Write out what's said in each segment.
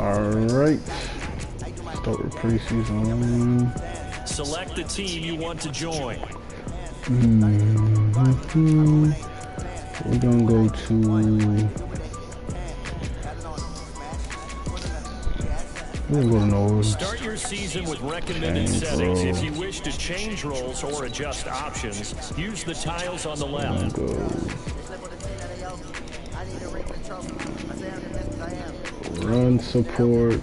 Alright. Start with preseason 1. Select the team you want to join. We're gonna go to North. Start your season with recommended settings. If you wish to change roles or adjust options, use the tiles on the left. Run support.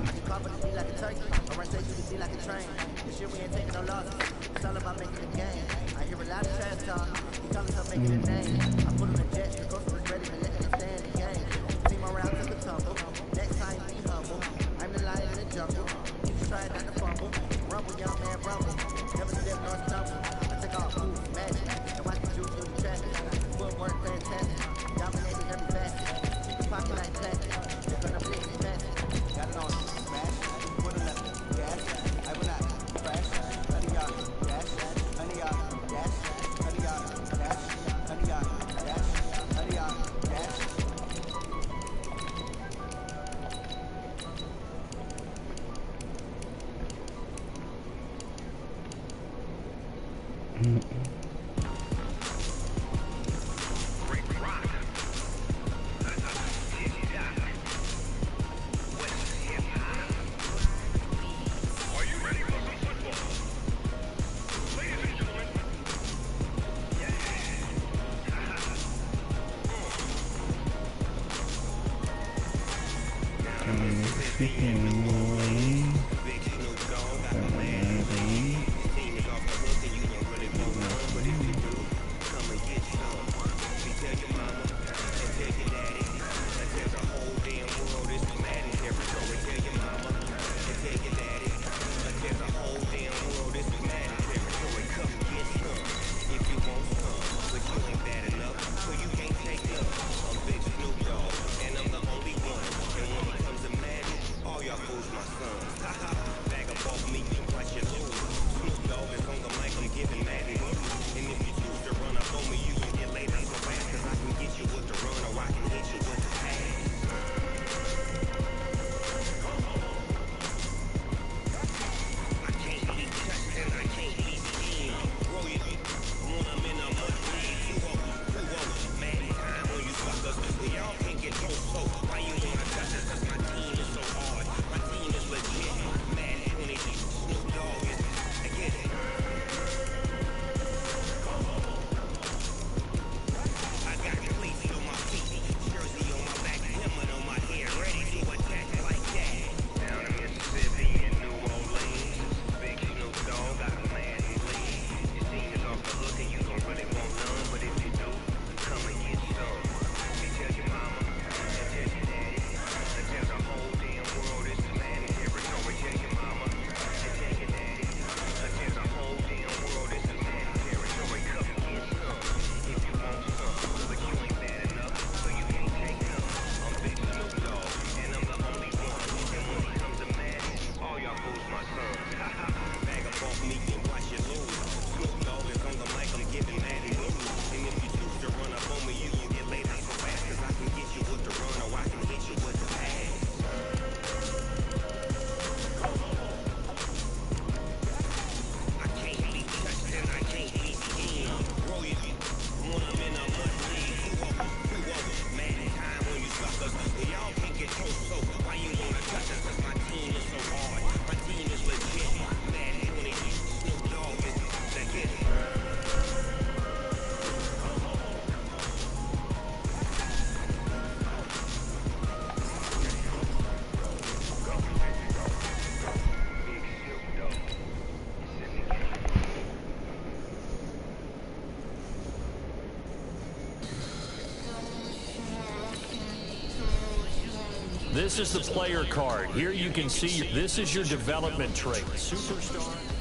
This is the player card. Here you can see this is your development trait. Superstar.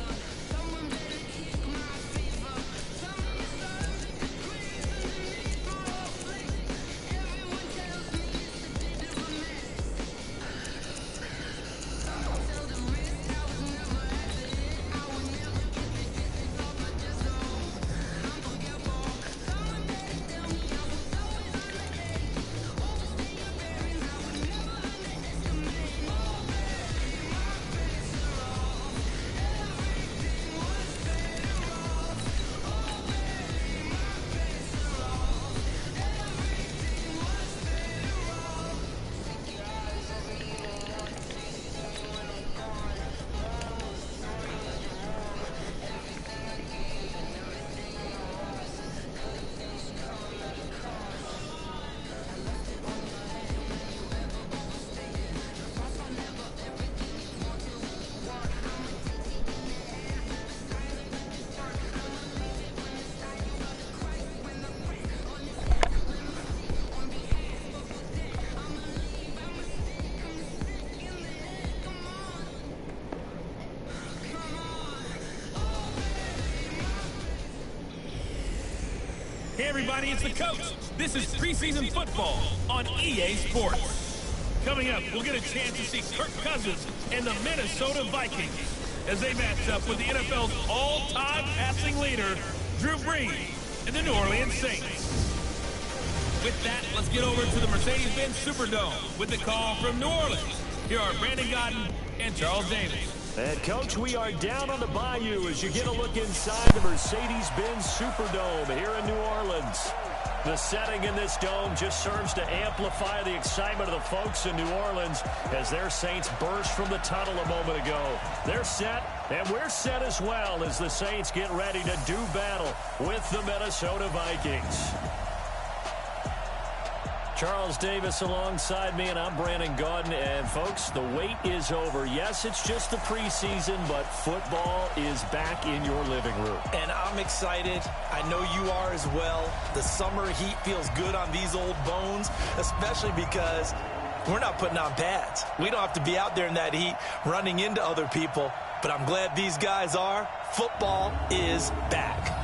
everybody, it's the coach. This is preseason football on EA Sports. Coming up, we'll get a chance to see Kirk Cousins and the Minnesota Vikings as they match up with the NFL's all-time passing leader, Drew Brees, and the New Orleans Saints. With that, let's get over to the Mercedes-Benz Superdome with the call from New Orleans. Here are Brandon Godden and Charles Davis. And, Coach, we are down on the bayou as you get a look inside the Mercedes-Benz Superdome here in New Orleans. The setting in this dome just serves to amplify the excitement of the folks in New Orleans as their Saints burst from the tunnel a moment ago. They're set, and we're set as well as the Saints get ready to do battle with the Minnesota Vikings. Charles Davis alongside me, and I'm Brandon Godden. And, folks, the wait is over. Yes, it's just the preseason, but football is back in your living room. And I'm excited. I know you are as well. The summer heat feels good on these old bones, especially because we're not putting on pads. We don't have to be out there in that heat running into other people. But I'm glad these guys are. Football is back.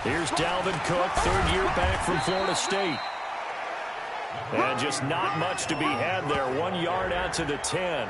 Here's Dalvin Cook, third year back from Florida State. And just not much to be had there. 1 yard out to the 10.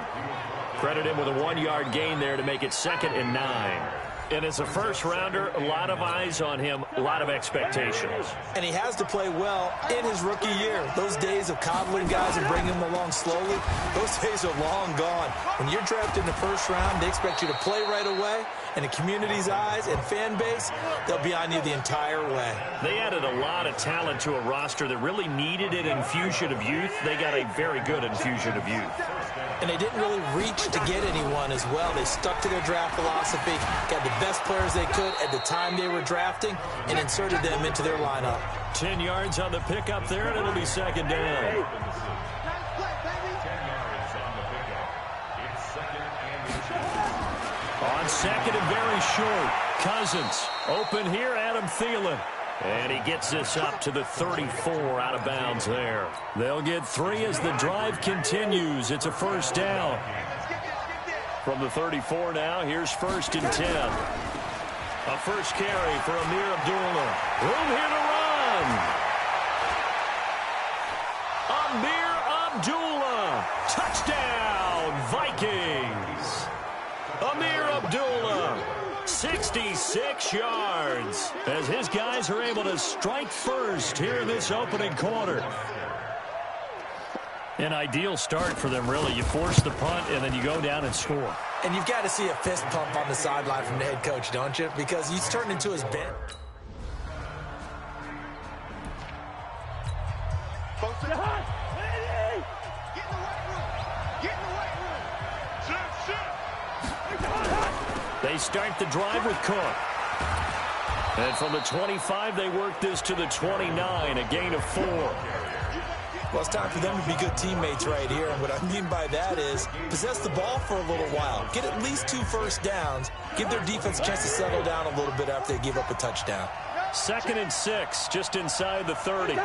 Credit him with a 1 yard gain there to make it 2nd and 9. And as a first-rounder, a lot of eyes on him, a lot of expectations. And he has to play well in his rookie year. Those days of coddling guys and bringing them along slowly, those days are long gone. When you're drafted in the first round, they expect you to play right away. And the community's eyes and fan base, they'll be on you the entire way. They added a lot of talent to a roster that really needed an infusion of youth. They got a very good infusion of youth. And they didn't really reach to get anyone as well. They stuck to their draft philosophy, got the best players they could at the time they were drafting, and inserted them into their lineup. 10 yards on the pickup there, and it'll be 2nd down. On 2nd and very short, Cousins open here, Adam Thielen. And he gets this up to the 34 out of bounds there. They'll get 3 as the drive continues. It's a 1st down. From the 34 now, here's 1st and 10. A first carry for Amir Abdullah. Room here to run. Amir Abdullah. Touchdown, Vikings. Amir Abdullah. 66 yards as his guys are able to strike first here in this opening quarter. An ideal start for them, really. You force the punt, and then you go down and score. And you've got to see a fist pump on the sideline from the head coach, don't you? Because he's turned into his bench. They start the drive with Cook. And from the 25, they work this to the 29, a gain of 4. Well, it's time for them to be good teammates right here. And what I mean by that is possess the ball for a little while. Get at least 2 first downs. Give their defense a chance to settle down a little bit after they give up a touchdown. 2nd and 6, just inside the 30. To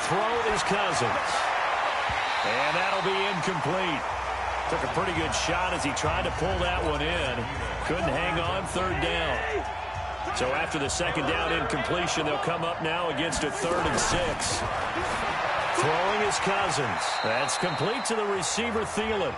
throw is Cousins. And that'll be incomplete. Took a pretty good shot as he tried to pull that one in. Couldn't hang on, 3rd down. So after the 2nd down incompletion, they'll come up now against a 3rd and 6. Throwing is Cousins. That's complete to the receiver, Thielen.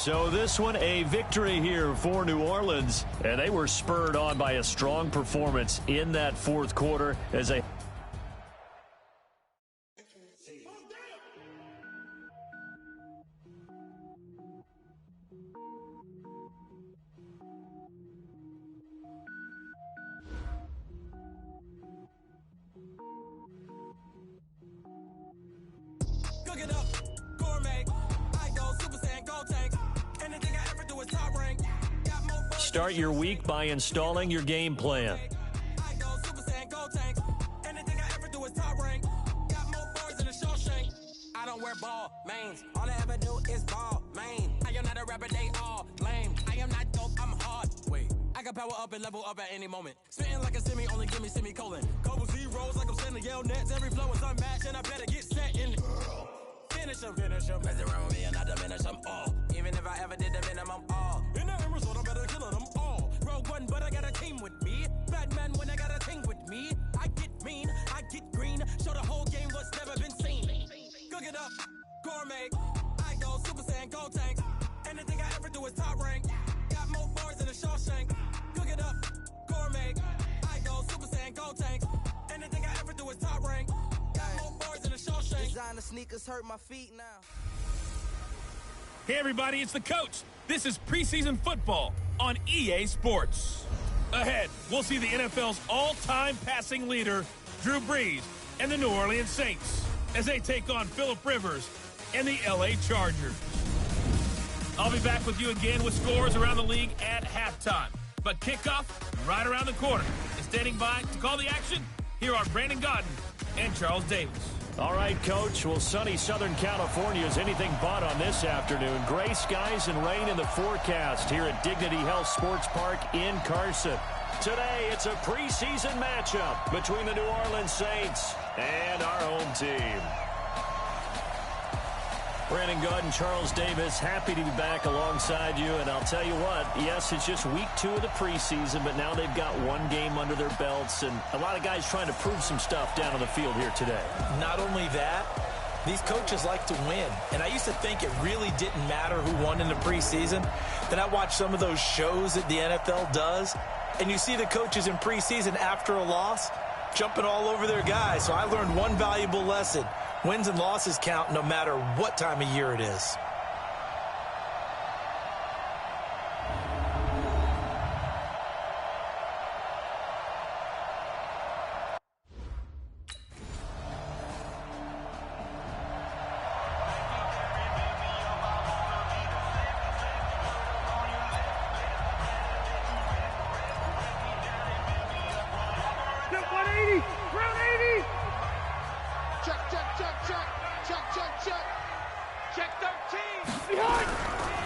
So this one, a victory here for New Orleans, and they were spurred on by a strong performance in that 4th quarter as they start your week by installing your game plan. I don't wear ball, mains. All I ever do is ball, main. I am not a rapper, they all lame. I am not dope, I'm hard. Wait, I can power up and level up at any moment. Spitting like a semi, only give me semicolon. Couple zeros like I'm sending yell nets. Every flow is unmatched and I better get set in. Finish them. Mess around with me and I diminish them all. Even if I ever did the minimum all. In the end result, I better kill them all. Rogue one, but I got a team with me. Batman when I got a thing with me. I get mean, I get green. Show the whole game what's never been seen. Cook it up, gourmet. I go Super Saiyan, go tank. Anything I ever do is top rank. Got more bars than a Shawshank. Cook it up, gourmet. I go Super Saiyan, go tank. Anything I ever do is top rank. Got more bars than a Shawshank. Designer sneakers hurt my feet now. Hey, everybody, it's the coach. This is preseason football on EA Sports. Ahead, we'll see the NFL's all-time passing leader, Drew Brees, and the New Orleans Saints as they take on Phillip Rivers and the LA Chargers. I'll be back with you again with scores around the league at halftime. But kickoff right around the corner. And standing by to call the action, here are Brandon Godden and Charles Davis. All right, Coach. Well, sunny Southern California is anything but on this afternoon. Gray skies and rain in the forecast here at Dignity Health Sports Park in Carson. Today, it's a preseason matchup between the New Orleans Saints and our home team. Brandon Godden, Charles Davis, happy to be back alongside you. And I'll tell you what, yes, it's just week 2 of the preseason, but now they've got one game under their belts, and a lot of guys trying to prove some stuff down on the field here today. Not only that, these coaches like to win. And I used to think it really didn't matter who won in the preseason. Then I watched some of those shows that the NFL does, and you see the coaches in preseason after a loss jumping all over their guys. So I learned one valuable lesson. Wins and losses count no matter what time of year it is.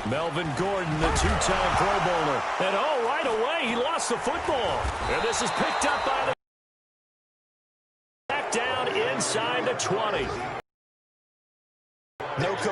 Melvin Gordon, the two-time Pro Bowler. And right away, he lost the football. And this is picked up by the back down inside the 20. No coach